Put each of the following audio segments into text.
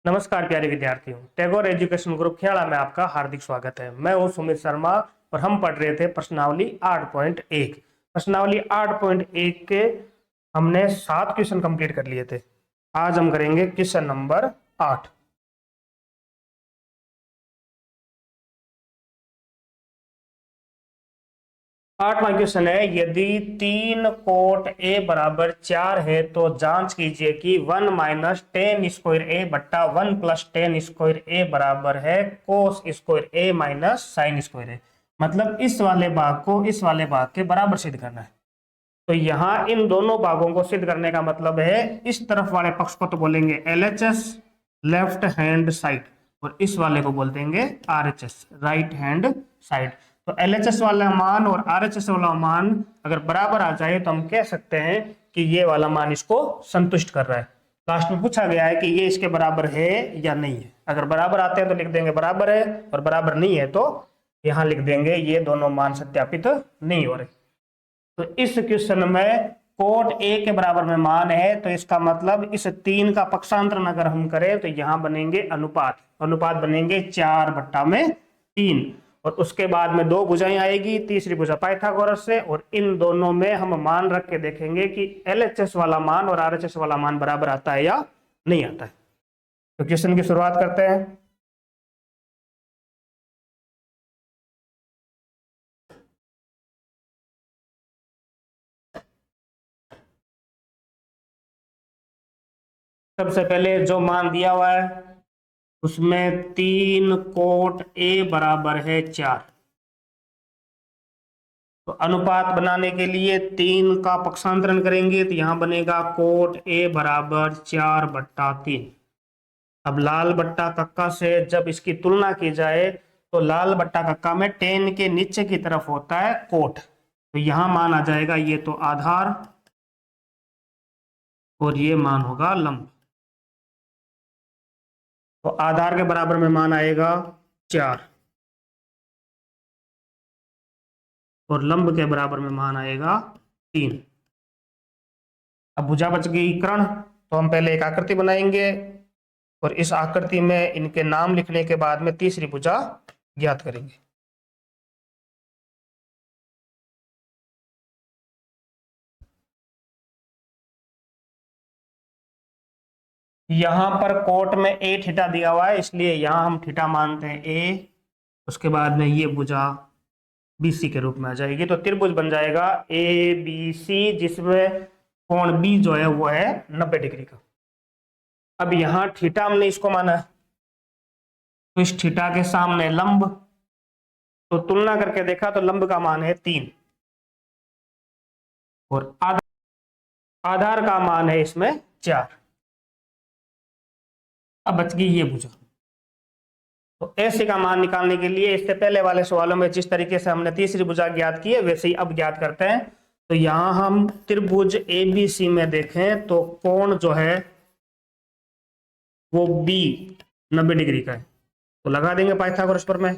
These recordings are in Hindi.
नमस्कार प्यारे विद्यार्थियों, टैगोर एजुकेशन ग्रुप खेड़ा में आपका हार्दिक स्वागत है। मैं हूं सुमित शर्मा और हम पढ़ रहे थे प्रश्नावली 8.1। प्रश्नावली 8.1 के हमने 7 क्वेश्चन कंप्लीट कर लिए थे। आज हम करेंगे क्वेश्चन नंबर 8। आठवां क्वेश्चन है, यदि 3 कोट ए बराबर 4 है तो जांच कीजिए कि 1 माइनस टेन स्क्वायर ए बट्टा 1 प्लस टेन स्क्वायर ए बराबर है कोस स्क्वायर ए माइनस साइन स्क्वायर ए। मतलब इस वाले भाग को इस वाले भाग के बराबर सिद्ध करना है। तो यहाँ इन दोनों भागों को सिद्ध करने का मतलब है, इस तरफ वाले पक्ष को तो बोलेंगे LHS लेफ्ट हैंड साइड और इस वाले को बोल देंगे RHS राइट हैंड साइड। तो LHS वाला मान और RHS वाला मान अगर बराबर आ जाए तो हम कह सकते हैं कि ये वाला मान इसको संतुष्ट कर रहा है। लास्ट में पूछा गया है कि ये इसके बराबर है या नहीं है। अगर बराबर आते हैं तो लिख देंगे बराबर है, और बराबर नहीं है तो यहाँ लिख देंगे ये दोनों मान सत्यापित नहीं हो रहे। तो इस क्वेश्चन में कोट ए के बराबर में मान है, तो इसका मतलब इस 3 का पक्षांतरण अगर हम करें तो यहां बनेंगे अनुपात। अनुपात बनेंगे 4/3 और उसके बाद में 2 भुजाएं आएगी, तीसरी भुजा पाइथागोरस से, और इन दोनों में हम मान रख के देखेंगे कि LHS वाला मान और RHS वाला मान बराबर आता है या नहीं आता है। तो क्वेश्चन की शुरुआत करते हैं। सबसे पहले जो मान दिया हुआ है उसमें 3 कोट ए बराबर है 4। तो अनुपात बनाने के लिए 3 का पक्षांतरण करेंगे तो यहां बनेगा कोट ए बराबर 4/3। अब लाल बट्टा कक्का से जब इसकी तुलना की जाए तो लाल बट्टा कक्का में टेन के नीचे की तरफ होता है कोट, तो यहां मान आ जाएगा ये तो आधार और ये मान होगा लंब। तो आधार के बराबर में मान आएगा 4 और लंब के बराबर में मान आएगा 3। अब भुजा बच गई कर्ण, तो हम पहले एक आकृति बनाएंगे और इस आकृति में इनके नाम लिखने के बाद में तीसरी भुजा ज्ञात करेंगे। यहां पर कोट में ए थीटा दिया हुआ है, इसलिए यहां हम थीटा मानते हैं ए। उसके बाद में ये भुजा BC के रूप में आ जाएगी, तो त्रिभुज बन जाएगा ABC, जिसमें कोण B जो है वो है 90 डिग्री का। अब यहां थीटा हमने इसको माना है, तो इस थीटा के सामने लंब, तो तुलना करके देखा तो लंब का मान है 3 और आधार का मान है इसमें 4। अब बच गई ये भुजा। तो ऐसे का मान निकालने के लिए इससे पहले वाले सवालों में जिस तरीके से हमने तीसरी भुजा ज्ञात की है वैसे ही अब ज्ञात करते हैं। तो यहां हम त्रिभुज ABC में देखें तो कोण जो है वो B 90 डिग्री का है, तो लगा देंगे पाइथागोरस प्रमेय।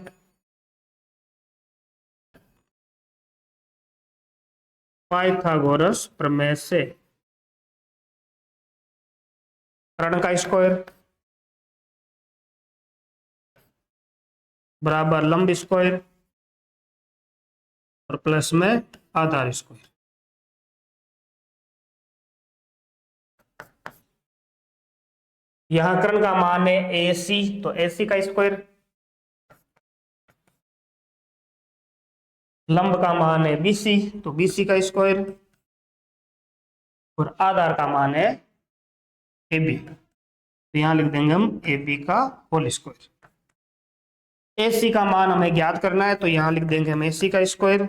पाइथागोरस प्रमेय से कर्ण का स्क्वायर बराबर लंब स्क्वायर और प्लस में आधार स्क्वायर। यहां कर्ण का मान है AC, तो AC का स्क्वायर, लंब का मान है BC, तो BC का स्क्वायर, और आधार का मान है AB, तो यहां लिख देंगे हम AB का होल स्क्वायर। AC का मान हमें ज्ञात करना है, तो यहां लिख देंगे हम AC का स्क्वायर।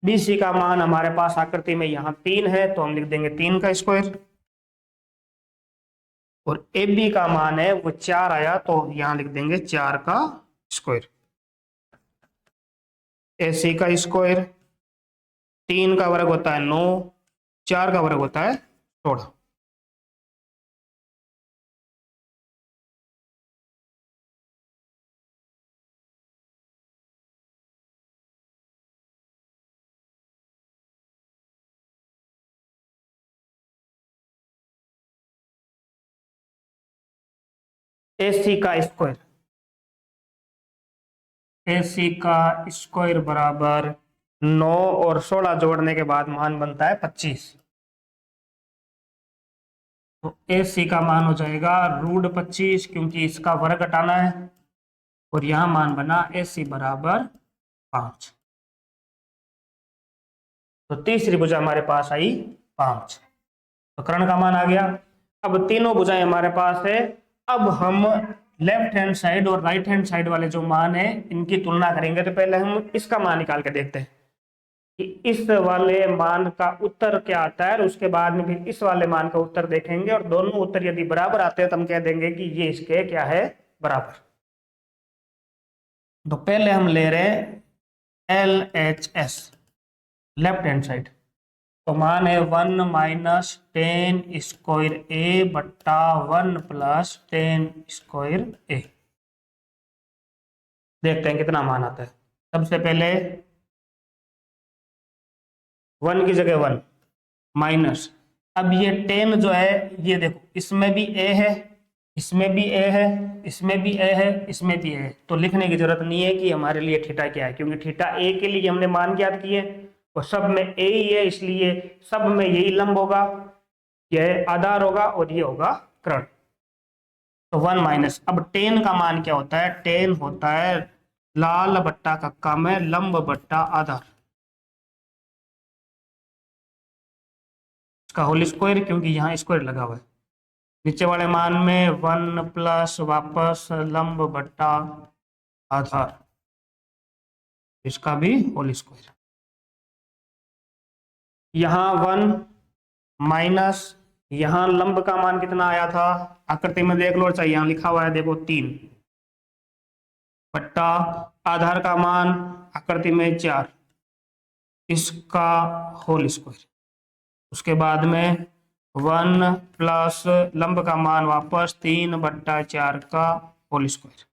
BC का मान हमारे पास आकृति में यहां 3 है, तो हम लिख देंगे 3 का स्क्वायर, और AB का मान है वो 4 आया, तो यहां लिख देंगे 4 का स्क्वायर। AC का स्क्वायर, 3 का वर्ग होता है 9, 4 का वर्ग होता है 16। AC का स्क्वायर, AC का स्क्वायर बराबर 9 और 16 जोड़ने के बाद मान बनता है 25। तो AC का मान हो जाएगा √25, क्योंकि इसका वर्ग हटाना है। और यहां मान बना AC बराबर 5। तो तीसरी भुजा हमारे पास आई 5। तो कर्ण का मान आ गया। अब तीनों भुजाएं हमारे पास है। अब हम लेफ्ट हैंड साइड और राइट हैंड साइड वाले जो मान है इनकी तुलना करेंगे। तो पहले हम इसका मान निकाल के देखते हैं कि इस वाले मान का उत्तर क्या आता है, और उसके बाद में फिर इस वाले मान का उत्तर देखेंगे, और दोनों उत्तर यदि बराबर आते हैं तो हम कह देंगे कि ये इसके क्या है, बराबर। तो पहले हम ले रहे हैं LHS, लेफ्ट हैंड साइड। तो मान है 1 - 10² बट्टा 1 + 10²। देखते हैं कितना मान आता है। सबसे पहले 1 की जगह 1 माइनस। अब ये 10 जो है, ये देखो इसमें भी ए है, इसमें भी ए है, इसमें भी ए है, इसमें भी ए है। तो लिखने की जरूरत नहीं है कि हमारे लिए थीटा क्या है, क्योंकि थीटा ए के लिए हमने मान ज्ञात किए और सब में ए ही है, इसलिए सब में यही लंब होगा, यह आधार होगा और ये होगा कर्ण। तो 1 माइनस। अब 10 का मान क्या होता है? 10 होता है लाल बट्टा कक्का में लंब बट्टा आधार, इसका होल स्क्वायर, क्योंकि यहाँ स्क्वायर लगा हुआ है। नीचे वाले मान में 1 प्लस वापस लंब बट्टा आधार, इसका भी होल स्क्वायर। यहाँ 1 माइनस, यहाँ लंब का मान कितना आया था आकृति में देख लो, चाहिए यहाँ लिखा हुआ है देखो 3 बट्टा आधार का मान आकृति में 4, इसका होल स्क्वायर। उसके बाद में 1 प्लस लंब का मान वापस 3/4 का होल स्क्वायर।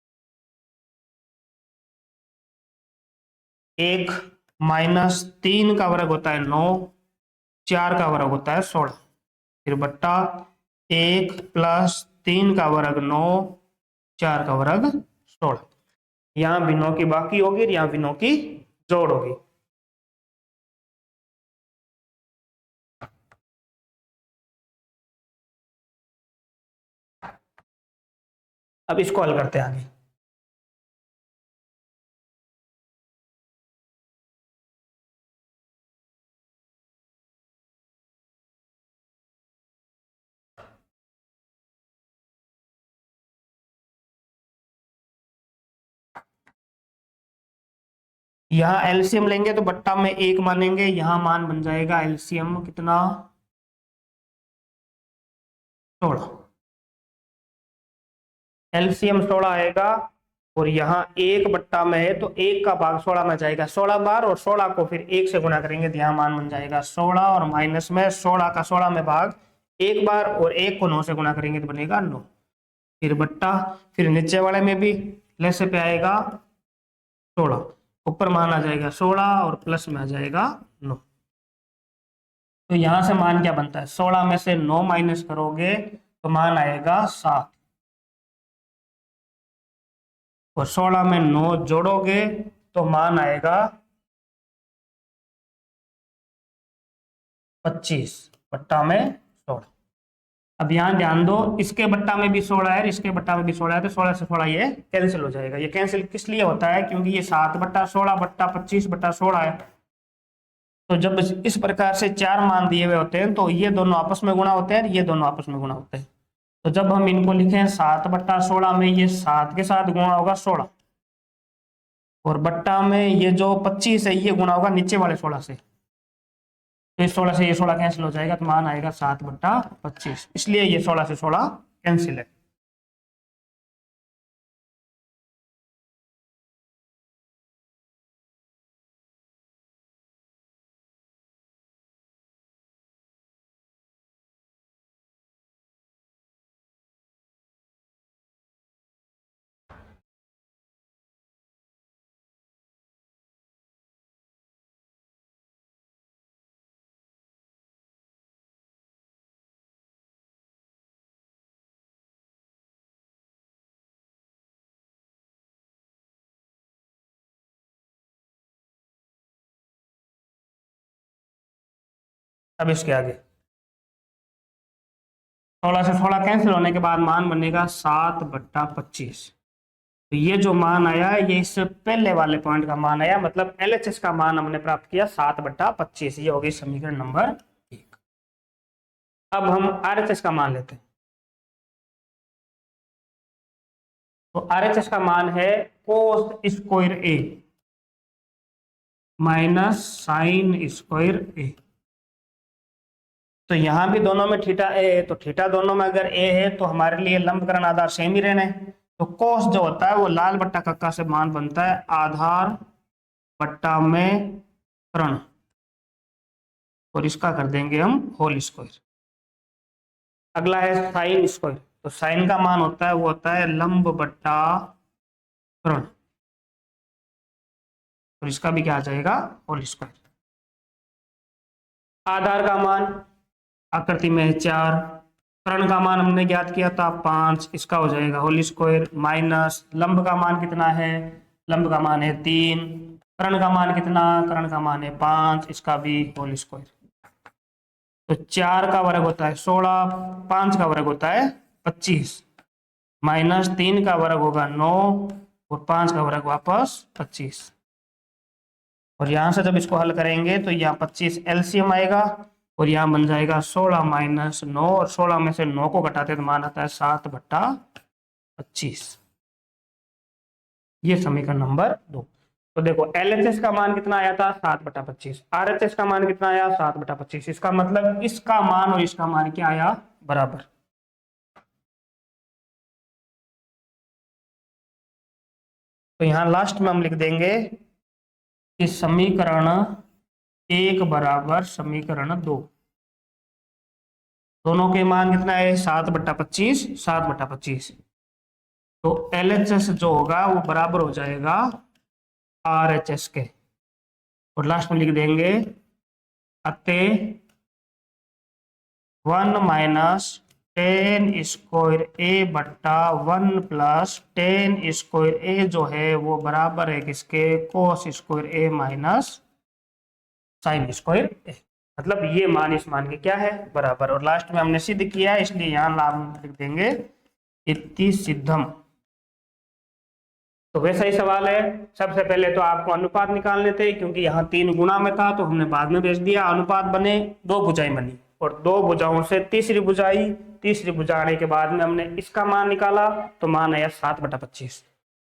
1 माइनस 3 का वर्ग होता है 9, 4 का वर्ग होता है 16, फिर बट्टा 1 प्लस 3 का वर्ग 9, 4 का वर्ग 16। यहाँ भी 9 की बाकी होगी और यहाँ भी 9 की जोड़ होगी। अब इसको हल करते हैं आगे। यहाँ एलसीएम लेंगे तो बट्टा में 1 मानेंगे, यहाँ मान बन जाएगा एलसीएम कितना, 16। एलसीएम 16 आएगा और यहाँ 1 बट्टा में है तो 1 का भाग 16 में जाएगा 16 बार, और 16 को फिर 1 से गुणा करेंगे तो यहाँ मान बन जाएगा 16, और माइनस में 16 का 16 में भाग 1 बार, और 1 को 9 से गुणा करेंगे तो बनेगा 9, फिर बट्टा, फिर नीचे वाले में भी लेसे पे आएगा 16, ऊपर मान आ जाएगा 16 और प्लस में आ जाएगा 9। तो यहां से मान क्या बनता है? 16 में से 9 माइनस करोगे तो मान आएगा 7, और 16 में 9 जोड़ोगे तो मान आएगा 25 बट्टा में 16। अब यहाँ ध्यान दो, इसके बट्टा में भी 16 है, इसके बट्टा में भी 16 है, तो 16 से 16 ये कैंसिल हो जाएगा। ये कैंसिल किस लिए होता है? क्योंकि ये 7/16/25/16 है। तो जब इस प्रकार से 4 मान दिए हुए होते हैं तो ये दोनों आपस में गुणा होते हैं, ये दोनों आपस में गुणा होते हैं। तो जब हम इनको लिखें 7/16 में ये 7 के साथ गुणा होगा 16, और बट्टा में ये जो 25 है ये गुणा होगा नीचे वाले 16 से, तो इस 16 से ये 16 कैंसिल हो जाएगा, तो मान आएगा 7/25, इसलिए ये 16 से 16 कैंसिल है। अब इसके आगे 16 से 16 कैंसिल होने के बाद मान बनेगा 7/25। तो ये जो मान आया ये इससे पहले वाले पॉइंट का मान आया, मतलब एलएचएस का मान हमने प्राप्त किया 7/25। ये होगी समीकरण नंबर 1। अब हम आरएचएस का मान लेते हैं। तो आरएचएस का मान है कोस स्क्वायर ए माइनस साइन स्क्वायर ए। तो यहां भी दोनों में थीटा ए है, तो थीटा दोनों में अगर ए है तो हमारे लिए लंबकरण आधार सेम ही रहना है। तो कोस जो होता है वो लाल बट्टा कक्का से मान बनता है आधार बट्टा में कर्ण, और इसका कर देंगे हम होल स्क्वायर। अगला है साइन स्क्वायर। तो साइन का मान होता है वो होता है लंब बट्टा कर्ण, और इसका भी क्या आ जाएगा होल स्क्वायर। आधार का मान आकृति में है 4, कर्ण का मान हमने ज्ञात किया था 5, इसका हो जाएगा होल स्क्वायर, माइनस लंब का मान कितना है, लंब का मान है 3, कर्ण का मान कितना, कर्ण का मान है 5, इसका भी होल स्क्वायर। तो 4 का वर्ग होता है 16, 5 का वर्ग होता है 25, माइनस 3 का वर्ग होगा 9, और 5 का वर्ग वापस 25। और यहां से जब इसको हल करेंगे तो यहाँ 25 एलसीएम आएगा, और यहाँ बन जाएगा 16 माइनस 9, और 16 में से 9 को घटाते तो मान आता है 7/25। ये समीकरण नंबर 2। तो देखो एलएचएस का मान कितना आया था 7/25, आरएचएस का मान कितना आया 7/25। इसका मतलब इसका मान और इसका मान क्या आया बराबर। तो यहाँ लास्ट में हम लिख देंगे कि समीकरण 1 बराबर समीकरण 2। दोनों के मान कितना है 7/25, 7/25। तो एलएचएस जो होगा वो बराबर हो जाएगा आरएचएस के, और लास्ट में लिख देंगे अतः 1 माइनस 10 स्क्वायर ए बट्टा 1 प्लस 10 स्क्वायर ए जो है वो बराबर है किसके, कोस स्क्वायर ए माइनस साइन स्क्वायर ए। मतलब ये मान इस मान के क्या है बराबर, और लास्ट में हमने सिद्ध किया है इसलिए यहाँ लाभ लिख देंगे इति सिद्धम। तो वैसा ही सवाल है। सबसे पहले तो आपको अनुपात निकालने थे, क्योंकि यहाँ 3 गुणा में था तो हमने बाद में भेज दिया। अनुपात बने, 2 भुजाएं बनी, और 2 भुजाओं से तीसरी भुजा आने के बाद में हमने इसका मान निकाला, तो मान आया 7/25।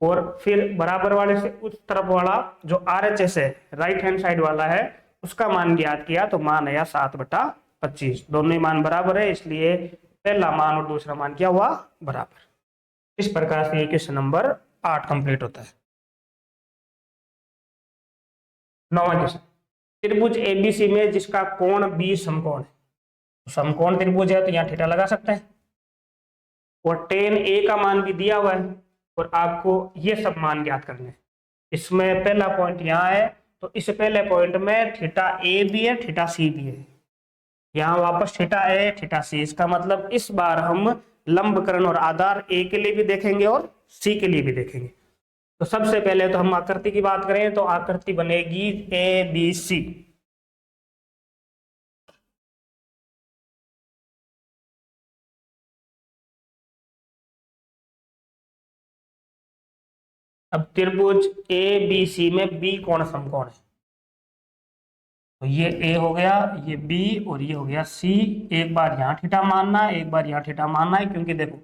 और फिर बराबर वाले से उस तरफ वाला जो आरएचएस है, राइट हैंड साइड वाला है, उसका मान ज्ञात किया, तो मान आया 7/25। दोनों ही मान बराबर है, इसलिए पहला मान और दूसरा मान क्या हुआ बराबर। इस प्रकार से क्वेश्चन नंबर 8 कंप्लीट होता है। 9वां क्वेश्चन, त्रिभुज एबीसी में जिसका कोण बी समकोण है। समकोण त्रिभुज है तो यहाँ थीटा लगा सकते हैं, और tan ए का मान भी दिया हुआ है, और आपको ये सब मान ज्ञात करने हैं। इसमें पहला पॉइंट यहाँ है, तो इस पहले पॉइंट में थीटा ए भी है थीटा सी भी है, यहाँ वापस थीटा ए थीटा सी। इसका मतलब इस बार हम लंबकरण और आधार ए के लिए भी देखेंगे और सी के लिए भी देखेंगे। तो सबसे पहले तो हम आकृति की बात करें तो आकृति बनेगी ए बी सी। अब त्रिभुज ए बी सी में बी कोण समकोण है, तो ये ए हो गया, ये बी, और ये हो गया सी। एक बार यहाँ थीटा मानना है, एक बार यहाँ थीटा मानना है, क्योंकि देखो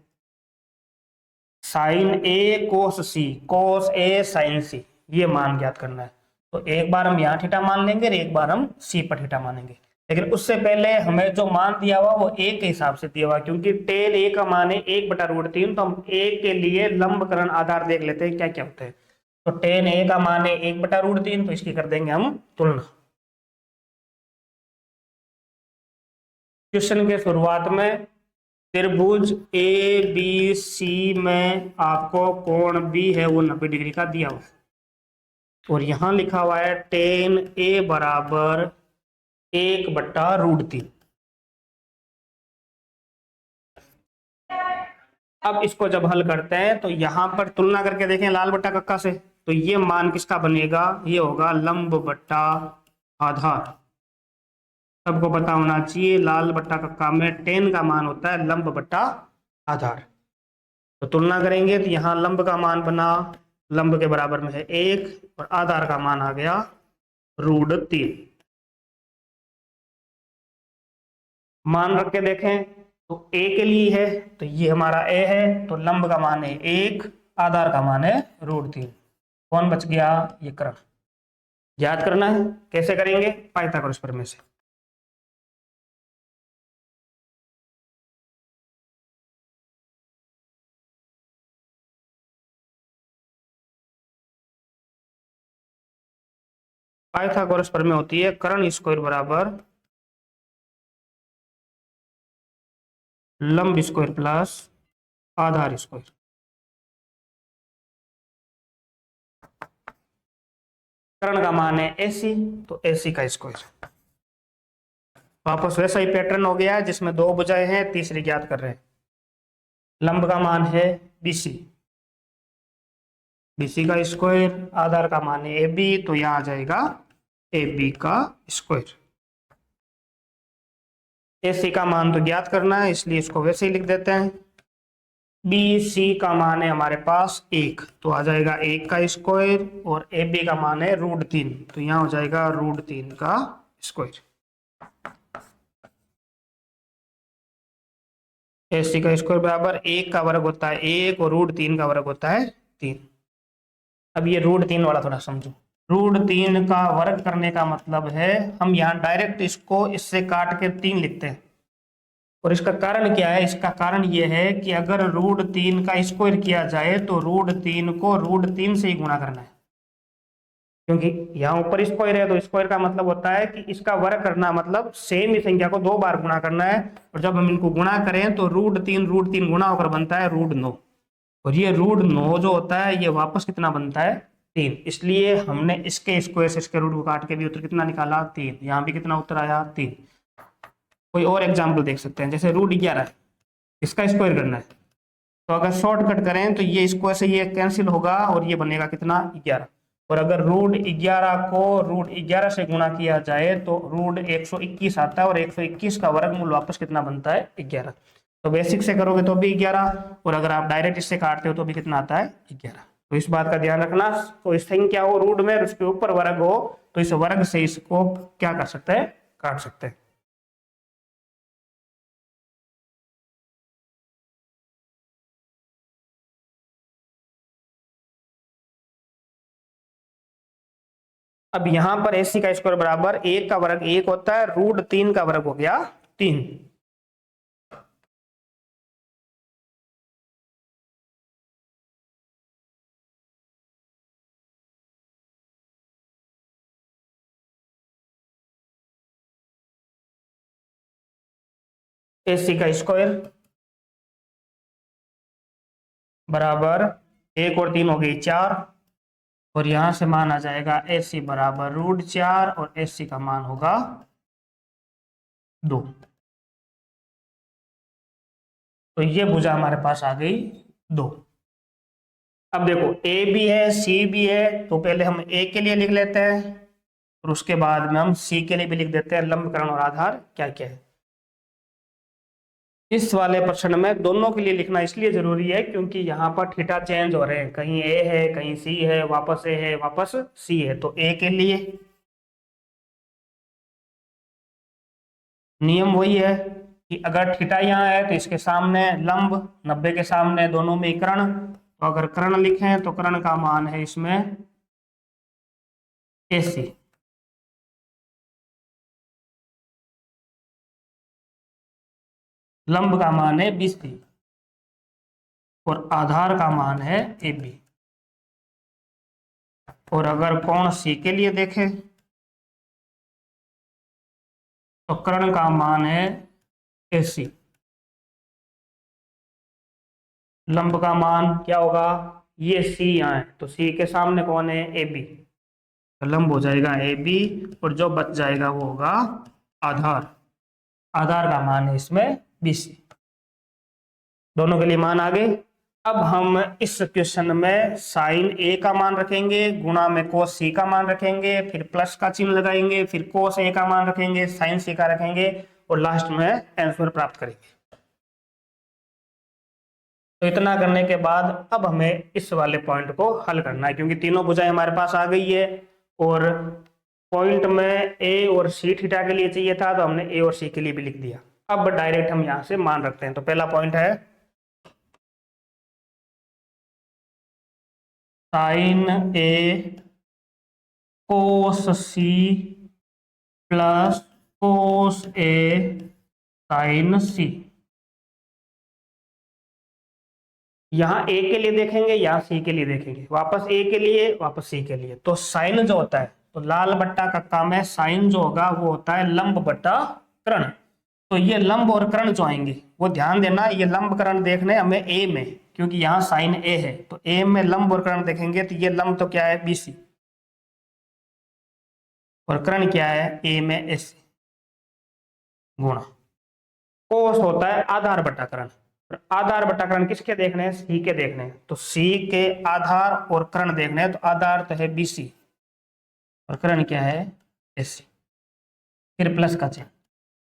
साइन ए कोस सी, कोस ए साइन सी, ये मान ज्ञात करना है। तो एक बार हम यहाँ थीटा मान लेंगे और एक बार हम सी पर थीटा मानेंगे। लेकिन उससे पहले हमें जो मान दिया हुआ वो ए के हिसाब से दिया हुआ, क्योंकि टेन ए का मान है 1/√3। तो हम ए के लिए लंबकरण आधार देख लेते हैं क्या क्या होते हैं। तो टेन ए का मान है 1/√3, तो इसकी कर देंगे हम तुलना। क्वेश्चन के शुरुआत में त्रिभुज ए बी सी में आपको कोण बी है वो 90 डिग्री का दिया हुआ है, और यहां लिखा हुआ है टेन ए बराबर 1/√3। अब इसको जब हल करते हैं तो यहां पर तुलना करके देखें लाल बट्टा कक्का से, तो ये मान किसका बनेगा, ये होगा लंब बट्टा आधार। सबको पता होना चाहिए लाल बट्टा कक्का में टेन का मान होता है लंब बट्टा आधार। तो तुलना करेंगे तो यहाँ लंब का मान बना, लंब के बराबर में है 1 और आधार का मान आ गया √3। मान रख के देखें तो a के लिए है, तो ये हमारा a है, तो लंब का मान है 1, आधार का मान है √3। कौन बच गया? ये कर्ण। याद करना है, कैसे करेंगे? पाइथागोरस प्रमेय से। पाइथागोरस प्रमेय होती है कर्ण स्क्वायर बराबर लंब स्क्वायर प्लस आधार स्क्वायर। कर्ण का मान है AC, तो AC का स्क्वायर। वापस वैसा ही पैटर्न हो गया जिसमें 2 भुजाएं हैं, तीसरी ज्ञात कर रहे हैं। लंब का मान है BC, BC का स्क्वायर, आधार का मान है AB, तो यहां आ जाएगा AB का स्क्वायर। AC का मान तो ज्ञात करना है, इसलिए इसको वैसे ही लिख देते हैं। BC का मान है हमारे पास 1, तो आ जाएगा 1 का स्क्वायर, और AB का मान है √3, तो यहाँ हो जाएगा √3 का स्क्वायर। AC का स्क्वायर बराबर 1 का वर्ग होता है 1 और √3 का वर्ग होता है 3। अब ये √3 वाला थोड़ा समझो। √3 का वर्ग करने का मतलब है हम यहाँ डायरेक्ट इसको इससे काट के 3 लिखते हैं। और इसका कारण क्या है? इसका कारण ये है कि अगर √3 का स्क्वायर किया जाए तो √3 को √3 से ही गुणा करना है, क्योंकि यहाँ ऊपर स्क्वायर है, तो स्क्वायर का मतलब होता है कि इसका वर्ग करना, मतलब सेम ही संख्या को 2 बार गुणा करना है। और जब हम इनको गुणा करें तो √3 गुणा होकर बनता है √9, और ये √9 जो होता है ये वापस कितना बनता है? 3। इसलिए हमने इसके स्क्वायर से इसके रूट को काट के भी उत्तर कितना निकाला? 3। यहाँ भी कितना उत्तर आया? 3। कोई और एग्जाम्पल देख सकते हैं, जैसे √11, इसका स्क्वायर करना है, तो अगर शॉर्टकट करें तो ये स्क्वायर से ये कैंसिल होगा और ये बनेगा कितना? 11। और अगर √11 को √11 से गुणा किया जाए तो √121 आता है, और 121 का वर्गमूल वापस कितना बनता है? 11। तो बेसिक से करोगे तो भी 11, और अगर आप डायरेक्ट इससे काटते हो तो भी कितना आता है? 11। तो इस बात का ध्यान रखना। तो इस संख्या हो रूट में, उसके ऊपर वर्ग हो, तो इस वर्ग से इसको क्या कर सकते हैं? काट सकते हैं। अब यहां पर AC का स्क्वायर बराबर 1 का वर्ग 1 होता है, √3 का वर्ग हो गया 3। AC का स्क्वायर बराबर 1 और 3 हो गई 4, और यहां से मान आ जाएगा AC बराबर √4, और AC का मान होगा 2। तो ये भुजा हमारे पास आ गई 2। अब देखो A भी है C भी है, तो पहले हम A के लिए लिख लेते हैं, और उसके बाद में हम C के लिए भी लिख देते हैं लंब, कर्ण और आधार क्या क्या है। इस वाले प्रश्न में दोनों के लिए लिखना इसलिए जरूरी है क्योंकि यहाँ पर थीटा चेंज हो रहे हैं, कहीं A है, कहीं C है, वापस A है, वापस C है। तो A के लिए नियम वही है कि अगर थीटा यहाँ है तो इसके सामने लंब, 90 के सामने दोनों में कर्ण, तो अगर कर्ण लिखें तो कर्ण का मान है इसमें AC। लंब का मान है BC, और आधार का मान है AB। और अगर कोण C के लिए देखें तो कर्ण का मान है AC। लंब का मान क्या होगा? ये C यहाँ है, तो C के सामने कौन है? AB, तो लंब हो जाएगा AB, और जो बच जाएगा वो होगा आधार। आधार का मान है इसमें BC। दोनों के लिए मान आ गए। अब हम इस क्वेश्चन में साइन ए का मान रखेंगे, गुणा में कोस सी का मान रखेंगे, फिर प्लस का चिन्ह लगाएंगे, फिर कोस ए का मान रखेंगे, साइन सी का रखेंगे और लास्ट में आंसर प्राप्त करेंगे। तो इतना करने के बाद अब हमें इस वाले पॉइंट को हल करना है, क्योंकि तीनों भुजाएं हमारे पास आ गई है और पॉइंट में ए और सी थीटा के लिए चाहिए था, तो हमने ए और सी के लिए भी लिख दिया। अब डायरेक्ट हम यहां से मान रखते हैं। तो पहला पॉइंट है साइन ए कोस सी प्लस कोस ए साइन सी। यहां ए के लिए देखेंगे, यहां सी के लिए देखेंगे, वापस ए के लिए, वापस सी के लिए। तो साइन जो होता है, तो लाल बट्टा का काम है, साइन जो होगा वो होता है लंब बट्टा कर्ण। तो ये लंब और कर्ण जो आएंगे वो ध्यान देना, ये लंब कर्ण देखने हमें ए में, क्योंकि यहाँ साइन ए है, तो ए में लंब और कर्ण देखेंगे। तो ये लंब तो क्या है, बीसी, और कर्ण क्या है, ए में एसी, गुणा कोस होता है आधार बट्टा कर्ण। और आधार बट्टा कर्ण किसके देखने हैं, सी के देखने हैं। तो सी के आधार और कर्ण देखने हैं, तो आधार तो है बीसी और कर्ण क्या है, एसी। फिर प्लस का चिन्ह,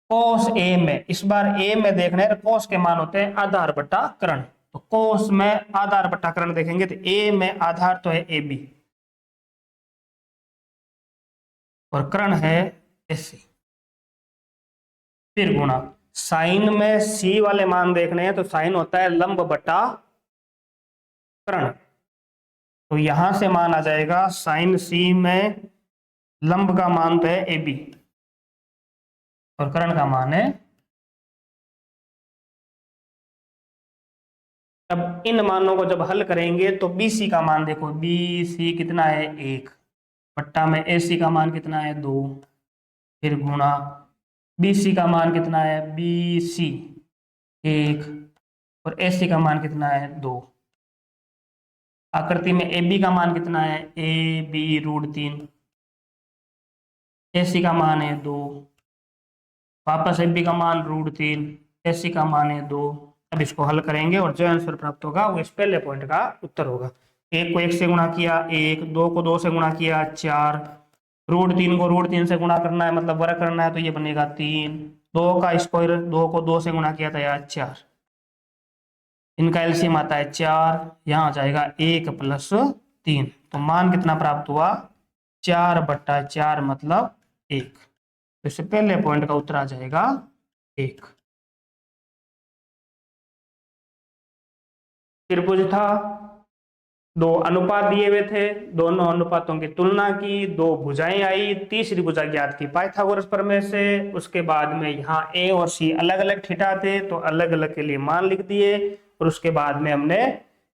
कोस ए में, इस बार ए में देखने हैं, कोस के मान होते हैं आधार बट्टा कर्ण। तो कोस में आधार बट्टा कर्ण देखेंगे, तो ए में आधार तो है ए बी और कर्ण है एसी। फिर गुणा, साइन में सी वाले मान देखने हैं, तो साइन होता है लंब बटा कर्ण। तो यहां से मान आ जाएगा साइन सी में लंब का मान तो है ए बी और कर्ण का मान है। अब इन मानों को जब हल करेंगे तो बी सी का मान देखो, बी सी कितना है, 1 बट्टा में ए सी का मान कितना है, 2, फिर गुणा बी सी का मान कितना है, बी सी 1 और ए सी का मान कितना है, 2। आकृति में ए बी का मान कितना है, ए बी √3, ए सी का मान है 2, वापस ए बी का मान √3, ए सी का मान है 2। अब इसको हल करेंगे और जो आंसर प्राप्त होगा वो इस पहले पॉइंट का उत्तर होगा। 1 को 1 से गुणा किया 1, 2 को 2 से गुणा किया 4, √3 को √3 से गुणा करना है, मतलब वर्ग करना है, तो ये बनेगा 3, 2 का स्क्वायर, 2 को 2 से गुणा किया था यार 4, इनका एलसीएम आता है 4, यहाँ आ जाएगा 1 + 3। तो मान कितना प्राप्त हुआ, 4/4 मतलब 1। तो इससे पहले पॉइंट का उत्तर आ जाएगा 1। त्रिभुज था, 2 अनुपात दिए हुए थे, दोनों अनुपातों की तुलना की, 2 भुजाएं आई, तीसरी भुजा ज्ञात की पाइथागोरस प्रमेय से। उसके बाद में यहाँ ए और सी अलग अलग थीटा थे, तो अलग अलग के लिए मान लिख दिए और उसके बाद में हमने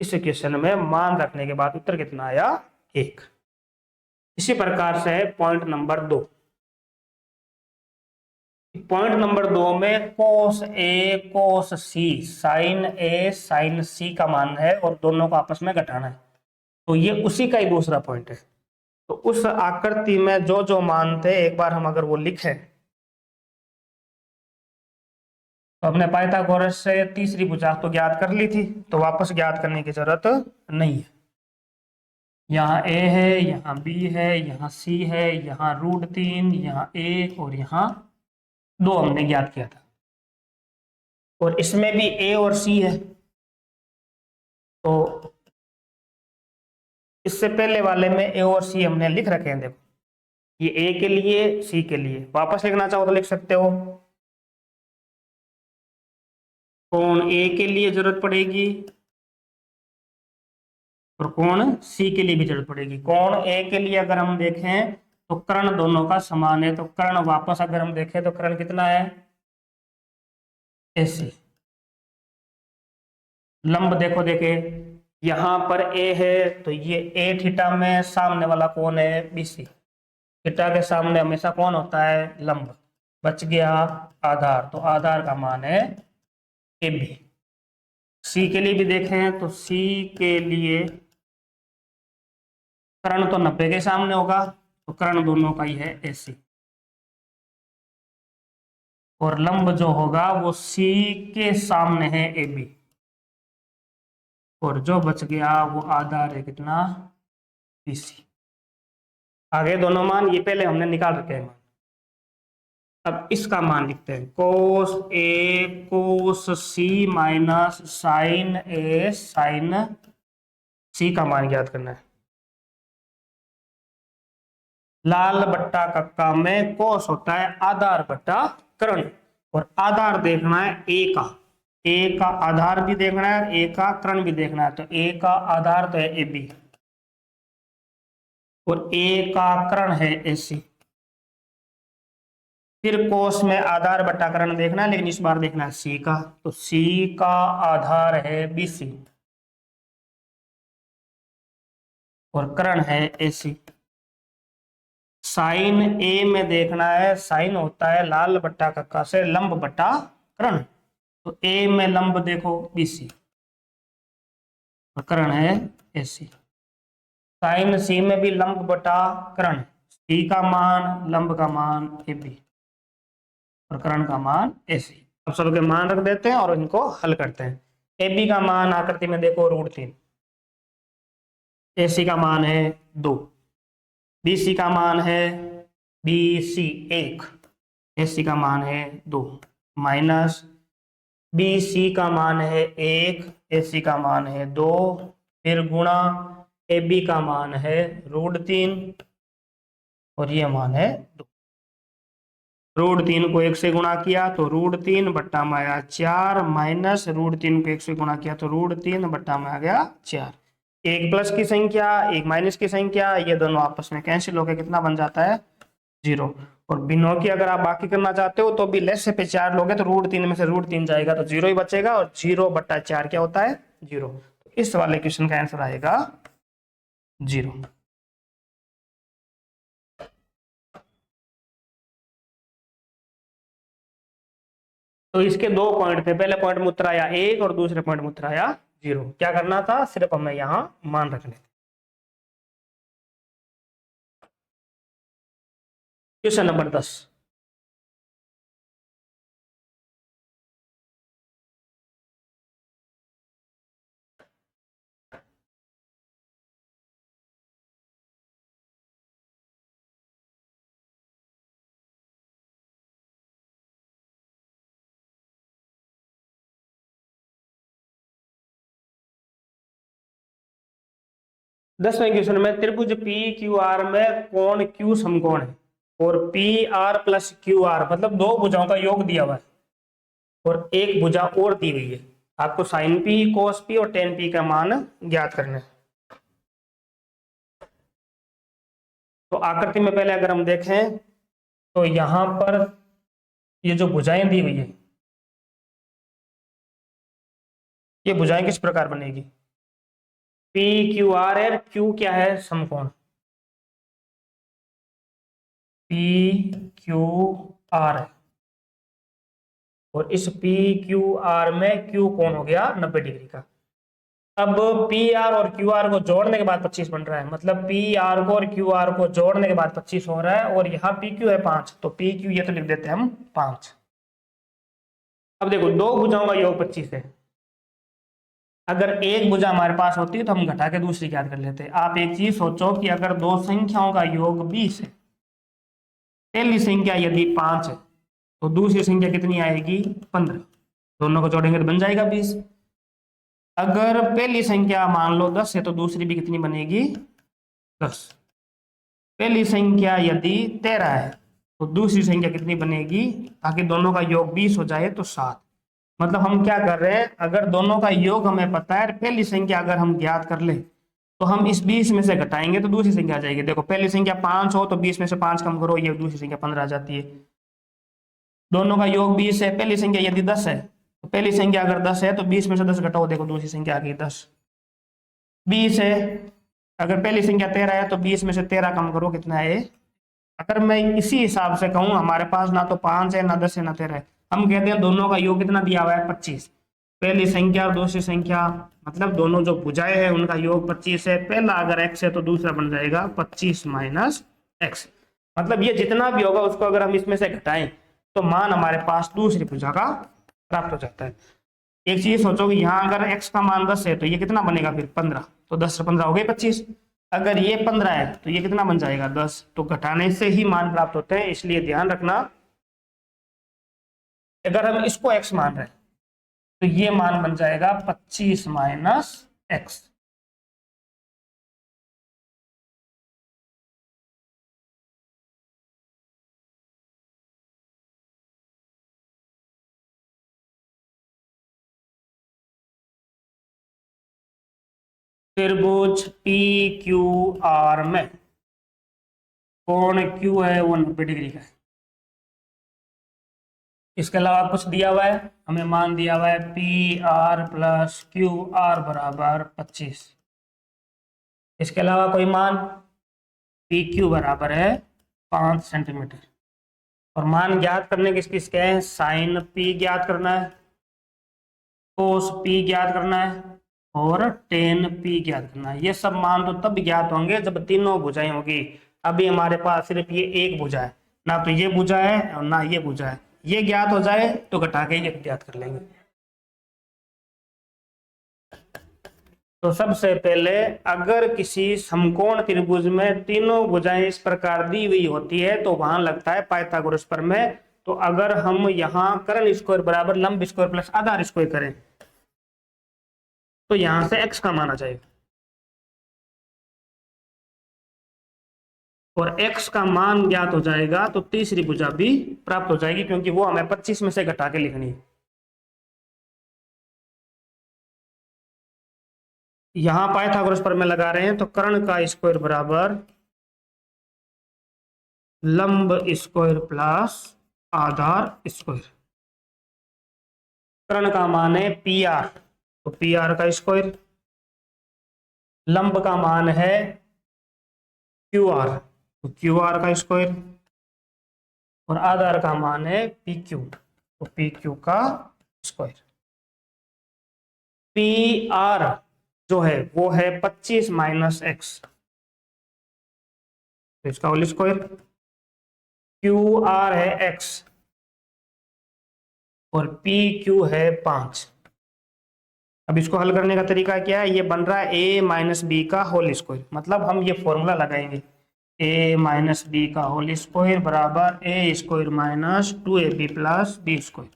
इस क्वेश्चन में मान रखने के बाद उत्तर कितना आया, 1। इसी प्रकार से पॉइंट नंबर 2, पॉइंट नंबर 2 में कोस ए कोस सी, साइन ए साइन सी का मान है और दोनों को आपस में घटाना है। तो ये उसी का ही दूसरा पॉइंट है। तो उस आकृति में जो जो मान थे, एक बार हम अगर वो लिखें, तो हमने पाइथागोरस से तीसरी भुजा तो ज्ञात कर ली थी, तो वापस ज्ञात करने की जरूरत नहीं है। यहाँ ए है, यहाँ बी है, यहाँ सी है, यहाँ √3, यहाँ 1 और यहाँ 2 हमने ज्ञात किया था, और इसमें भी ए और सी है। तो इससे पहले वाले में ए और सी हमने लिख रखे हैं, देखो ये ए के लिए, सी के लिए। वापस लिखना चाहो तो लिख सकते हो, कोण ए के लिए जरूरत पड़ेगी और कोण सी के लिए भी जरूरत पड़ेगी। कोण ए के लिए अगर हम देखें तो कर्ण दोनों का समान है, तो कर्ण वापस अगर हम देखें तो कर्ण कितना है, एसी। लंब देखो, देखे यहां पर ए है, तो ये ए थीटा में सामने वाला कौन है, बीसी। थीटा के सामने हमेशा कौन होता है, लंब। बच गया आधार, तो आधार का मान है ए बी। सी के लिए भी देखें तो सी के लिए कर्ण तो 90 के सामने होगा, तो कर्ण दोनों का ही है एसी। और लंब जो होगा वो सी के सामने है ए बी, और जो बच गया वो आधार है कितना, BC। आगे दोनों मान ये पहले हमने निकाल रखे हैं मान। अब इसका मान लिखते हैं, cos A cos C minus sine A sine C का मान ज्ञात करना है। लाल बट्टा कक्का में कोस होता है आधार बट्टा कर्ण, और आधार देखना है ए का आधार भी देखना है, ए का कर्ण भी देखना है। तो ए का आधार तो है AB और ए का कर्ण है AC। फिर कोस में आधार बट्टा कर्ण देखना है, लेकिन इस बार देखना है C का, तो C का आधार है BC और कर्ण है AC। साइन A में देखना है, साइन होता है लाल बट्टा कक्का से लंब बट्टा कर्ण, तो A में लंब देखो BC और कर्ण है AC। साइन C में भी लंब बटा कर्ण, C का मान लंब का मान AB और कर्ण का मान AC। अब सबके मान रख देते हैं और इनको हल करते हैं। AB का मान आकृति में देखो √3, AC का मान है 2, BC का मान है BC 1, AC का मान है 2, माइनस BC का मान है 1, AC का मान है 2, फिर गुणा AB का मान है √3 और ये मान है 2। √3 को 1 से गुणा किया तो √3 बट्टा में आया 4, माइनस √3 को 1 से गुणा किया तो √3 बट्टा में आ गया 4। एक प्लस की संख्या एक माइनस की संख्या, ये दोनों आपस में कैंसिल होकर कितना बन जाता है 0। और बिनों की अगर आप बाकी करना चाहते हो तो भी लेस पे 4 लोगे तो √3 में से √3 जाएगा तो 0 ही बचेगा, और 0 बट्टा 4 क्या होता है 0। तो इस वाले क्वेश्चन का आंसर आएगा 0। तो इसके 2 पॉइंट थे, पहले पॉइंट में उत्तर आया 1 और दूसरे पॉइंट में उत्तर आया 0। क्या करना था, सिर्फ हमें यहां मान रखने थे। क्वेश्चन नंबर 10, दसवें क्वेश्चन में त्रिभुज PQR में कोण Q समकोण है और PR प्लस QR मतलब 2 भुजाओं का योग दिया हुआ है और एक भुजा और दी हुई है। आपको साइन P cos P और tan P का मान ज्ञात करना है। तो आकृति में पहले अगर हम देखें तो यहां पर ये जो भुजाएं दी हुई है, ये भुजाएं किस प्रकार बनेगी, PQR है, Q क्या है समकोण, PQR है और इस PQR में Q कोण हो गया 90 डिग्री का। अब PR और QR को जोड़ने के बाद 25 बन रहा है, मतलब PR को और QR को जोड़ने के बाद 25 हो रहा है, और यहाँ PQ है 5, तो PQ ये तो लिख देते हैं हम 5। अब देखो 2 भुजाओं का योग 25 है, अगर एक भुजा हमारे पास होती है तो हम घटा के दूसरी ज्ञात कर लेते हैं। आप एक चीज सोचो कि अगर 2 संख्याओं का योग 20 है, पहली संख्या यदि 5 है तो दूसरी संख्या कितनी आएगी 15, दोनों को जोड़ेंगे तो बन जाएगा 20। अगर पहली संख्या मान लो 10 है तो दूसरी भी कितनी बनेगी 10। पहली संख्या यदि 13 है तो दूसरी संख्या कितनी बनेगी, ताकि दोनों का योग 20 हो जाए तो 7। मतलब हम क्या कर रहे हैं, अगर दोनों का योग हमें पता है, पहली संख्या अगर हम ज्ञात कर ले तो हम इस 20 में से घटाएंगे तो दूसरी संख्या आ जाएगी। देखो पहली संख्या 5 हो तो 20 में से 5 कम करो, ये दूसरी संख्या 15 आ जाती है। दोनों का योग 20 है, पहली संख्या यदि 10 है तो पहली संख्या अगर 10 है तो 20 में से 10 घटाओ, देखो दूसरी संख्या आ गई 10। 20 है, अगर पहली संख्या 13 है तो 20 में से 13 कम करो, कितना है। अगर मैं इसी हिसाब से कहूँ, हमारे पास ना तो 5 है ना 10 है ना 13 है, हम कहते हैं दोनों का योग कितना दिया हुआ है 25। पहली संख्या और दूसरी संख्या मतलब दोनों जो भुजाएं हैं उनका योग 25 है। पहला अगर x है तो दूसरा बन जाएगा 25 माइनस x। मतलब ये जितना भी होगा उसको अगर हम इसमें से घटाएं तो मान हमारे पास दूसरी भुजा का प्राप्त हो जाता है। एक चीज सोचो कि यहाँ अगर x का मान 10 है तो ये कितना बनेगा फिर 15, तो 10 से 15 हो गए 25। अगर ये 15 है तो ये कितना बन जाएगा 10, तो घटाने से ही मान प्राप्त होते हैं, इसलिए ध्यान रखना। अगर हम इसको x मान रहे हैं तो ये मान बन जाएगा 25 माइनस एक्स। त्रिभुज पी क्यू आर में कोण क्यू है वो 90 डिग्री का है। इसके अलावा कुछ दिया हुआ है, हमें मान दिया हुआ है P R plus Q R बराबर 25। इसके अलावा कोई मान पी क्यू बराबर है 5 सेंटीमीटर। और मान ज्ञात करने किस किसके हैं, साइन पी ज्ञात करना है, कोस पी ज्ञात करना है और टेन पी ज्ञात करना है। ये सब मान तो तब ज्ञात होंगे जब तीनों भुजाएं होगी। अभी हमारे पास सिर्फ ये एक भुजा है, ना तो ये भुजा है और ना ये भुजा है। ये ज्ञात हो जाए तो घटा के ये ज्ञात कर लेंगे। तो सबसे पहले अगर किसी समकोण त्रिभुज में तीनों भुजाएं इस प्रकार दी हुई होती है तो वहां लगता है पाइथागोरस प्रमेय। तो अगर हम यहाँ कर्ण स्क्वायर बराबर लंब स्क्वायर प्लस आधार स्क्वायर करें तो यहां से x का मान आ जाएगा, और x का मान ज्ञात हो जाएगा तो तीसरी भुजा भी प्राप्त हो जाएगी, क्योंकि वो हमें 25 में से घटा के लिखनी है। यहां पाइथागोरस प्रमेय लगा रहे हैं तो कर्ण का स्क्वायर बराबर लंब स्क्वायर प्लस आधार स्क्वायर। कर्ण का मान है पी आर, तो पी आर का स्क्वायर। लंब का मान है क्यू आर, तो क्यू आर का स्क्वायर। और आधार का मान है पी क्यू, तो पी क्यू का स्क्वायर। पी आर जो है वो है 25 माइनस एक्स, तो इसका होल स्क्वायर। क्यू आर है एक्स और पी क्यू है 5। अब इसको हल करने का तरीका क्या है, ये बन रहा है ए माइनस बी का होल स्क्वायर। मतलब हम ये फॉर्मूला लगाएंगे ए माइनस बी का होल स्क्वायर बराबर A square minus 2ab plus B square.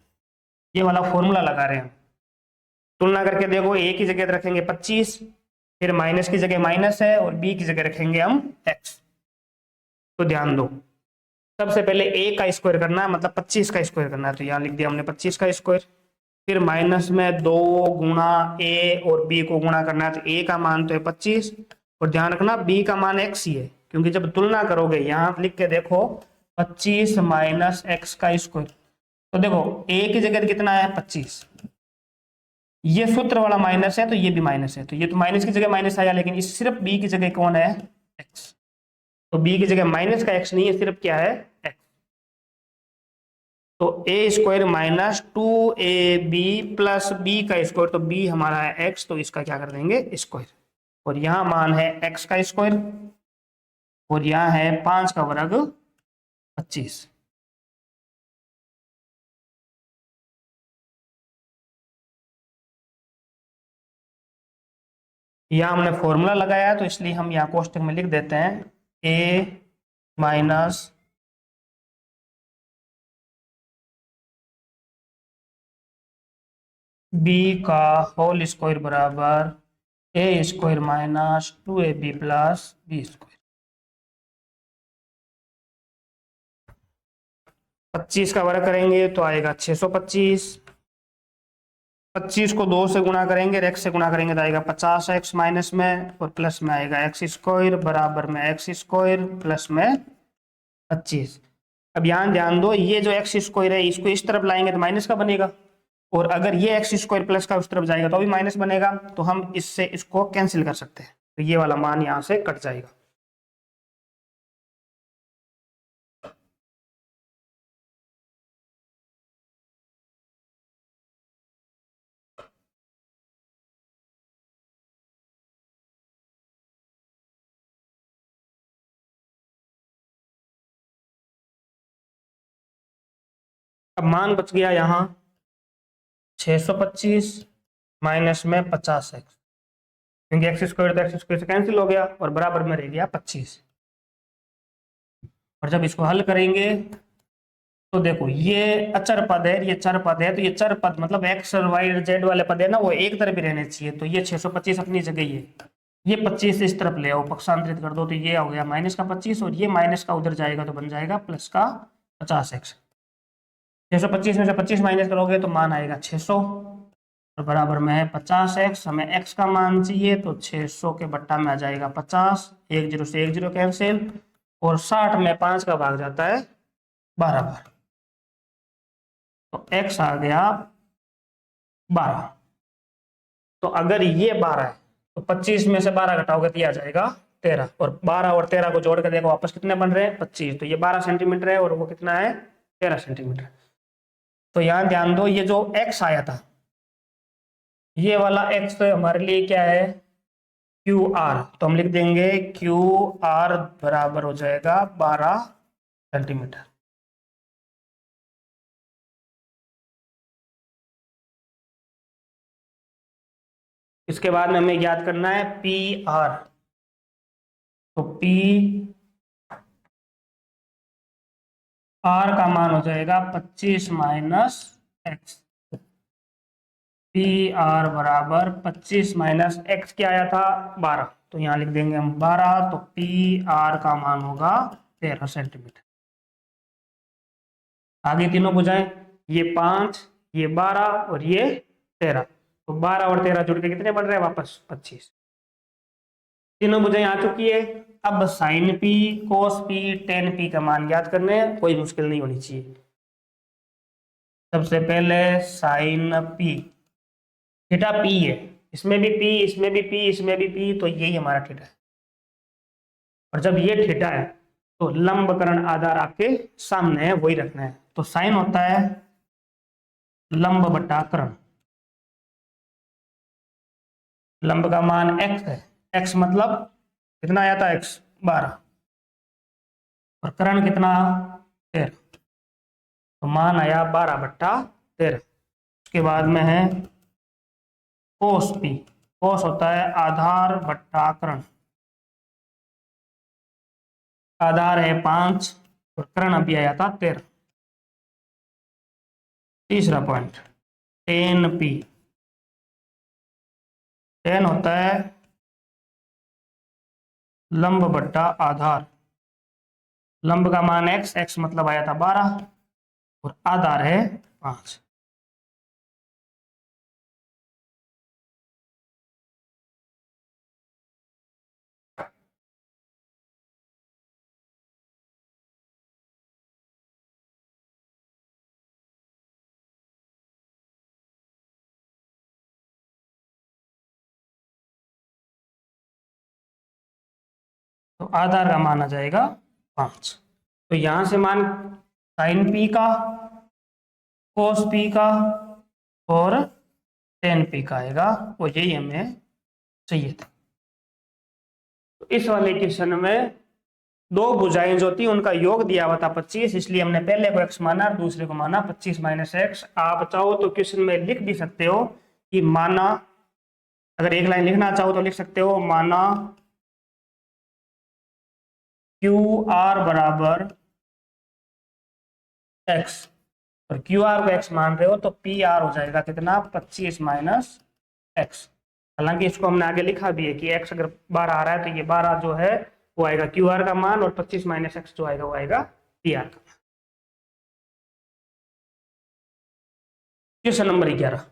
ये वाला फॉर्मूला लगा रहे हैं। तुलना करके देखो, ए की जगह रखेंगे 25, फिर माइनस की जगह माइनस है और बी की जगह रखेंगे हम x। तो ध्यान दो, सबसे पहले a का स्क्वायर करना है, मतलब 25 का स्क्वायर करना है, तो यहाँ लिख दिया हमने 25 का स्क्वायर। फिर माइनस में 2 गुणा a और b को गुणा करना है, तो a का मान तो है 25 और ध्यान रखना b का मान x ही है, क्योंकि जब तुलना करोगे यहाँ लिख के देखो 25 माइनस एक्स का स्क्वायर, तो देखो a की जगह कितना है 25, ये सूत्र वाला माइनस है तो ये भी माइनस है, तो ये तो माइनस की जगह माइनस आया, लेकिन इस सिर्फ b की जगह कौन है x, तो b की जगह माइनस का x नहीं है, सिर्फ क्या है x। तो a square minus 2ab plus b का स्क्वायर, तो b हमारा है x, तो इसका क्या कर देंगे स्क्वायर। और यहाँ मान है x का स्क्वायर और यहाँ है 5 का वर्ग 25। यहाँ हमने फॉर्मूला लगाया तो इसलिए हम यहाँ कोष्टक में लिख देते हैं a माइनस b का होल स्क्वायर बराबर A square minus 2ab plus B square. 25 का वर्ग करेंगे तो आएगा 625। 25 को 2 से गुणा करेंगे, एक्स से गुणा करेंगे तो आएगा 50x माइनस में और प्लस में आएगा एक्स स्क्वायर बराबर में एक्स स्क्वायर प्लस में 25। अब यहाँ ध्यान दो, ये जो एक्स स्क्वायर है इसको इस तरफ लाएंगे तो माइनस का बनेगा, और अगर ये एक्स स्क्वायर प्लस का उस तरफ जाएगा तो भी माइनस बनेगा, तो हम इससे इसको कैंसिल कर सकते हैं, तो ये वाला मान यहाँ से कट जाएगा। अब मान बच गया यहाँ 625 माइनस में 50x, क्योंकि एक्स स्क्वायर तो एक्स स्क्वायर से कैंसिल हो गया और बराबर में रह गया 25। और जब इसको हल करेंगे तो देखो ये अचर पद है, ये चर पद है, तो ये चर पद मतलब एक्स और वाई जेड वाले पद है ना, वो एक तरफ ही रहने चाहिए। तो ये 625 अपनी जगह ही है, ये 25 इस तरफ ले आओ, पक्षांतरित कर दो, तो ये हो गया माइनस का 25 और ये माइनस का उधर जाएगा तो बन जाएगा प्लस का 50x। 625 में से 25 माइनस करोगे तो मान आएगा 600 और बराबर में है 50x। हमें x का मान चाहिए तो 600 के बट्टा में आ जाएगा 50, 1 0 से 1 0 कैंसिल, और 60 में 5 का भाग जाता है 12 बार, तो x आ गया 12। तो अगर ये 12 है तो 25 में से 12 घटाओगे तो ये आ जाएगा 13, और 12 और 13 को जोड़ कर देखो वापस कितने बन रहे हैं 25, तो ये 12 सेंटीमीटर है और वो कितना है 13 सेंटीमीटर। तो यहां ध्यान दो, ये जो x आया था ये वाला x तो हमारे लिए क्या है QR, तो हम लिख देंगे QR बराबर हो जाएगा 12 सेंटीमीटर। इसके बाद में हमें याद करना है PR, तो PR का मान हो जाएगा 25 माइनस एक्स। PR बराबर 25 माइनस एक्स क्या आया था 12, तो यहाँ लिख देंगे हम 12, तो PR का मान होगा 13 सेंटीमीटर। आगे तीनों बुझाएं, ये 5, ये 12 और ये 13, तो 12 और 13 जुड़ के कितने बन रहे हैं वापस 25। तीनों बुझाएं आ चुकी है। अब साइन पी, कोस पी, टेन पी का मान याद करने हैं, कोई मुश्किल नहीं होनी चाहिए। सबसे पहले साइन पी, थीटा पी है, इसमें भी पी, इसमें भी पी, इसमें भी पी, तो यही हमारा थीटा है। और जब ये थीटा है तो लंबकरण आधार आपके सामने है, वही रखना है। तो साइन होता है लंब बटा कर्ण, लंब का मान x है, x मतलब कितना आया था x 12 और कर्ण कितना 13, तो मान आया 12 बट्टा 13। उसके बाद में है कोस पी, कोस होता है आधार बट्टा कर्ण, आधार है 5 और कर्ण अभी आया था 13। तीसरा पॉइंट टेन पी, टेन होता है लंब बट्टा आधार, लंब का मान x, x मतलब आया था 12 और आधार है 5। तो आधार का मान आ जाएगा 5। तो यहां से मान साइन पी का, कोस पी का और टेन पी का आएगा, और यही हमें चाहिए था। तो इस वाले क्वेश्चन में दो भुजाएं जो थी उनका योग दिया हुआ था 25, इसलिए हमने पहले को x माना और दूसरे को माना 25 माइनस एक्स। आप चाहो तो क्वेश्चन में लिख भी सकते हो कि माना, अगर एक लाइन लिखना चाहो तो लिख सकते हो माना QR बराबर x, और QR को x मान रहे हो तो PR हो जाएगा कितना 25 माइनस एक्स। हालांकि इसको हमने आगे लिखा भी है कि x अगर 12 आ रहा है तो ये 12 जो है वो आएगा QR का मान, और 25 माइनस एक्स जो आएगा वो आएगा PR का मान। क्वेश्चन नंबर 11,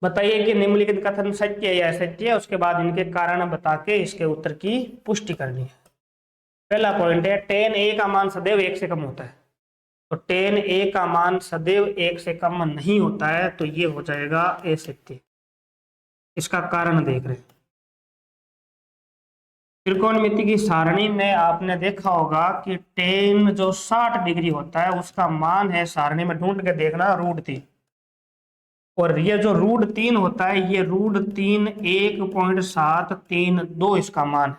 बताइए कि निम्नलिखित कथन सत्य है या असत्य है, उसके बाद इनके कारण बता के इसके उत्तर की पुष्टि करनी है। पहला पॉइंट है टेन ए का मान सदैव 1 से कम होता है, तो टेन ए का मान सदैव 1 से कम नहीं होता है, तो ये हो जाएगा असत्य। इसका कारण देख रहे हैं, त्रिकोणमिति की सारणी में आपने देखा होगा कि टेन जो 60 डिग्री होता है उसका मान है, सारणी में ढूंढ के देखना, √3, और ये जो √3 होता है ये √3 1.732 इसका मान है।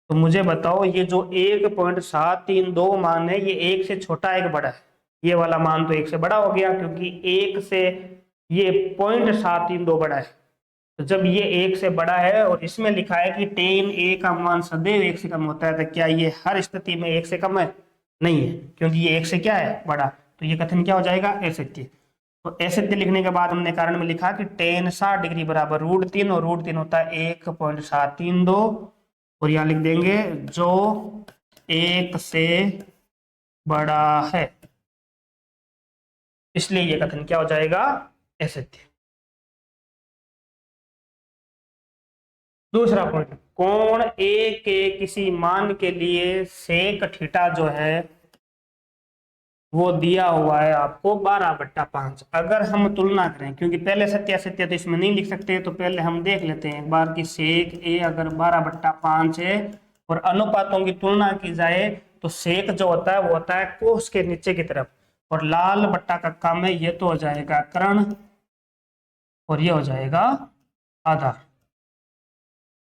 तो मुझे बताओ ये जो 1.732 मान है ये 1 से छोटा है कि बड़ा है? ये वाला मान तो 1 से बड़ा हो गया, क्योंकि 1 से ये 0.732 बड़ा है। तो जब ये 1 से बड़ा है और इसमें लिखा है कि tan a का मान सदैव 1 से कम होता है, तो क्या ये हर स्थिति में 1 से कम है? नहीं है, क्योंकि ये 1 से क्या है? बड़ा। तो ये कथन क्या हो जाएगा? असत्य। तो असत्य लिखने के बाद हमने कारण में लिखा कि tan 60 डिग्री बराबर √3, और √3 होता है 1.732, और यहाँ लिख देंगे जो 1 से बड़ा है, इसलिए ये कथन क्या हो जाएगा? असत्य। दूसरा पॉइंट, कोण ए के किसी मान के लिए सेक थीटा जो है वो दिया हुआ है आपको 12/5। अगर हम तुलना करें, क्योंकि पहले सत्य असत्य तो इसमें नहीं लिख सकते, तो पहले हम देख लेते हैं एक बार कि सेक ए अगर 12/5 है और अनुपातों की तुलना की जाए, तो सेक जो होता है वो होता है कोस के नीचे की तरफ, और लाल बट्टा कक्का में ये तो हो जाएगा कर्ण, और ये हो जाएगा आधार।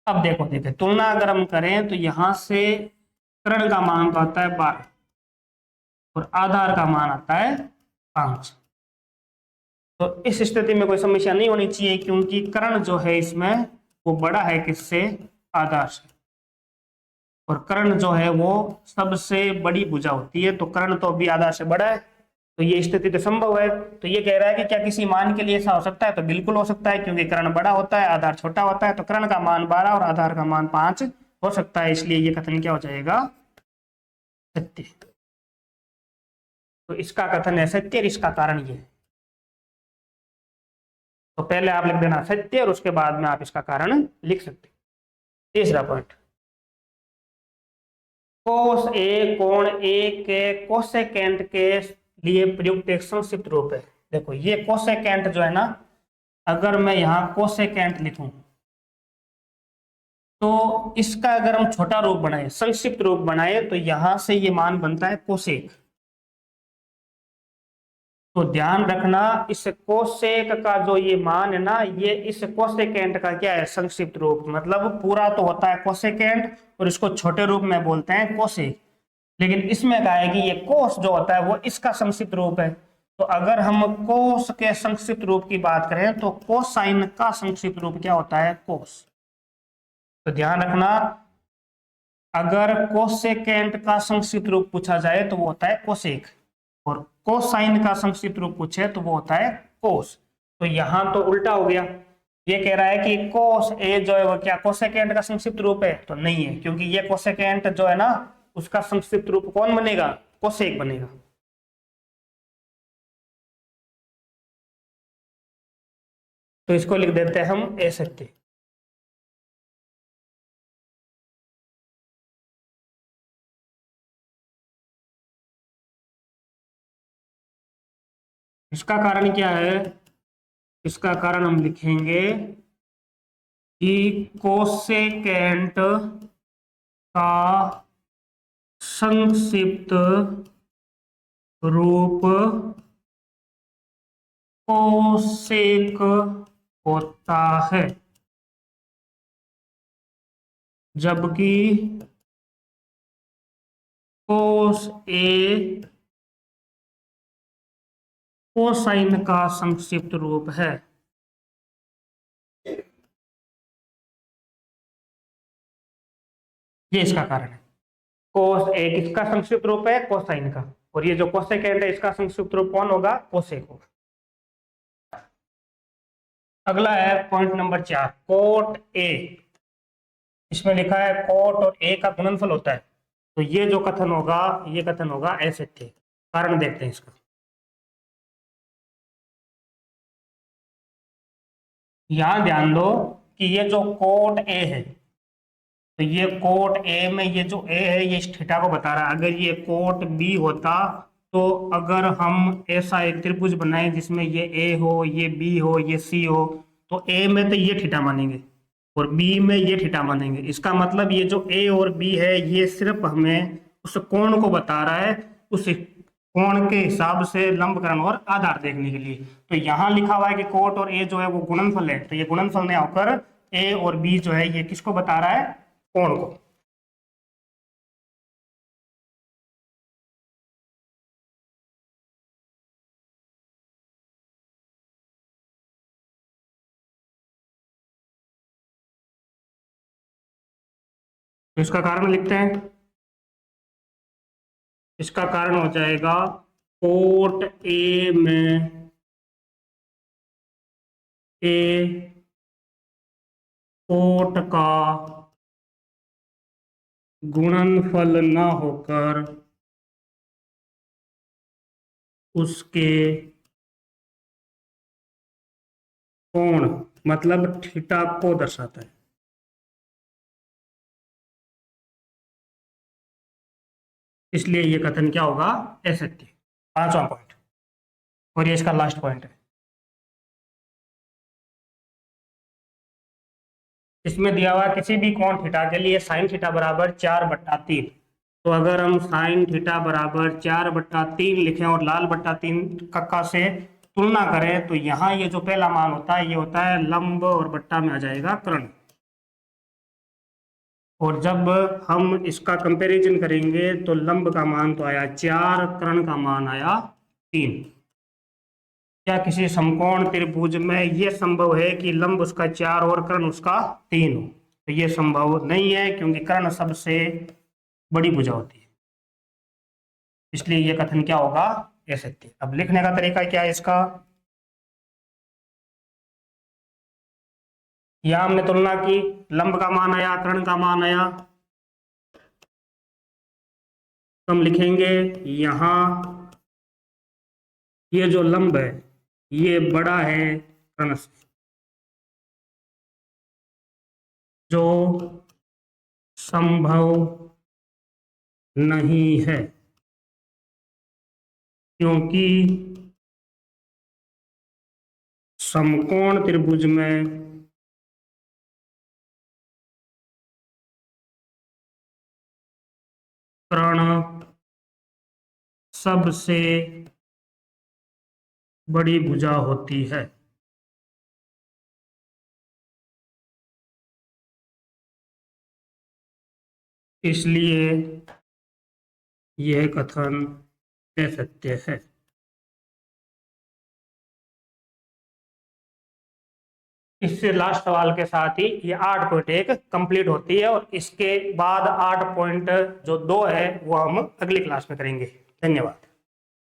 अब देखो देखो तुलना अगर हम करें तो यहां से कर्ण का मान तो आता है 12 और आधार का मान आता है 5। तो इस स्थिति में कोई समस्या नहीं होनी चाहिए, क्योंकि कर्ण जो है इसमें वो बड़ा है किससे? आधार से। और कर्ण जो है वो सबसे बड़ी भुजा होती है, तो कर्ण तो अभी आधार से बड़ा है, तो ये स्थिति तो संभव है। तो ये कह रहा है कि क्या किसी मान के लिए ऐसा हो सकता है? तो बिल्कुल हो सकता है, क्योंकि कर्ण बड़ा होता है, आधार छोटा होता है, तो कर्ण का मान 12 और आधार का मान 5 हो सकता है, इसलिए ये कथन क्या हो जाएगा? सत्य। तो इसका कथन है सत्य, और इसका कारण ये है। तो पहले आप लिख देना सत्य, और उसके बाद में आप इसका कारण लिख सकते हैं। तीसरा पॉइंट, कोस ए कोण ए के कोसेकेंट के लिए प्रयुक्त एक संक्षिप्त रूप है। देखो ये कोसेकेंट जो है ना, अगर मैं यहाँ कोसेकेंट लिखूं तो इसका अगर हम छोटा रूप बनाए, संक्षिप्त रूप बनाए, तो यहां से ये मान बनता है कोसेक। तो ध्यान रखना, इस कोसेक का जो ये मान है ना, ये इस कोसेकेंट का क्या है? संक्षिप्त रूप। मतलब पूरा तो होता है कोसेकेंट, और इसको छोटे रूप में बोलते हैं कोसेक, लेकिन इसमें क्या है कि ये कोस जो होता है वो इसका संक्षिप्त रूप है। तो अगर हम कोस के संक्षिप्त रूप की बात करें, तो कोसाइन का संक्षिप्त रूप क्या होता है? कोस। तो ध्यान रखना, अगर कोसेकेंट का संक्षिप्त रूप पूछा जाए तो वो होता है कोसेक, और कोसाइन का संक्षिप्त रूप पूछे तो वो होता है कोस। तो यहां तो उल्टा हो गया, ये कह रहा है कि कोस ए जो है वो क्या कोसेकेंट का संक्षिप्त रूप है? तो नहीं है, क्योंकि ये कोसेकेंट जो है ना, उसका संक्षिप्त रूप कौन बनेगा? कोसेक बनेगा। तो इसको लिख देते हैं हम ए शक्ति। इसका कारण क्या है? इसका कारण हम लिखेंगे कि कोसेकेंट का संक्षिप्त रूप कोसेक होता है, जबकि कोस ए कोसाइन का संक्षिप्त रूप है। ये इसका कारण है। कोस ए किसका संक्षिप्त रूप है? कोसाइन का। और ये जो कोसेकेंट है इसका संक्षिप्त रूप कौन होगा? कोसेक होगा। अगला है पॉइंट नंबर 4, कोट ए। इसमें लिखा है कोट और ए का गुणनफल होता है। तो ये जो कथन होगा, ये कथन होगा ऐसे थे। कारण देखते हैं इसका। यहां ध्यान दो कि ये जो कोट ए है, तो ये कोट ए में ये जो ए है ये इस थीटा को बता रहा है। अगर ये कोट बी होता, तो अगर हम ऐसा एक त्रिभुज बनाए जिसमें ये ए हो, ये बी हो, ये सी हो, तो ए में तो ये थीटा मानेंगे और बी में ये थीटा मानेंगे। इसका मतलब ये जो ए और बी है ये सिर्फ हमें उस कोण को बता रहा है, उस कोण के हिसाब से लंबकरण और आधार देखने के लिए। तो यहाँ लिखा हुआ है कि कोट और ए जो है वो गुणनफल है, तो ये गुणनफल ने होकर ए और बी जो है ये किसको बता रहा है? कोण को। तो इसका कारण लिखते हैं। इसका कारण हो जाएगा कोट ए में ए कोट का गुणनफल न होकर उसके कोण मतलब थीटा को दर्शाता है। इसलिए ये कथन क्या होगा, असत्य। 5वां पॉइंट, और ये इसका लास्ट पॉइंट है। इसमें दिया हुआ किसी भी कोण थीटा के लिए साइन थीटा बराबर 4/3। तो अगर हम साइन थीटा बराबर 4/3 लिखें और लाल बट्टा 3 कक्का से तुलना करें, तो यहाँ ये जो पहला मान होता है ये होता है लंब, और बट्टा में आ जाएगा कर्ण। और जब हम इसका कंपैरिजन करेंगे तो लंब का मान तो आया 4, कर्ण का मान आया 3। क्या किसी समकोण त्रिभुज में यह संभव है कि लंब उसका 4 और कर्ण उसका 3 हो? तो यह संभव नहीं है, क्योंकि कर्ण सबसे बड़ी भुजा होती है। इसलिए यह कथन क्या होगा, असत्य। अब लिखने का तरीका क्या है इसका, यहां हमने तुलना की, लंब का मान आया, कर्ण का मान आया, तो हम लिखेंगे यहां ये जो लंब है ये बड़ा है कर्ण से, जो संभव नहीं है, क्योंकि समकोण त्रिभुज में कर्ण सबसे बड़ी भुजा होती है। इसलिए यह कथन असत्य है। इससे लास्ट सवाल के साथ ही ये 8 पॉइंट एक कंप्लीट होती है, और इसके बाद 8 पॉइंट जो 2 है वो हम अगली क्लास में करेंगे। धन्यवाद।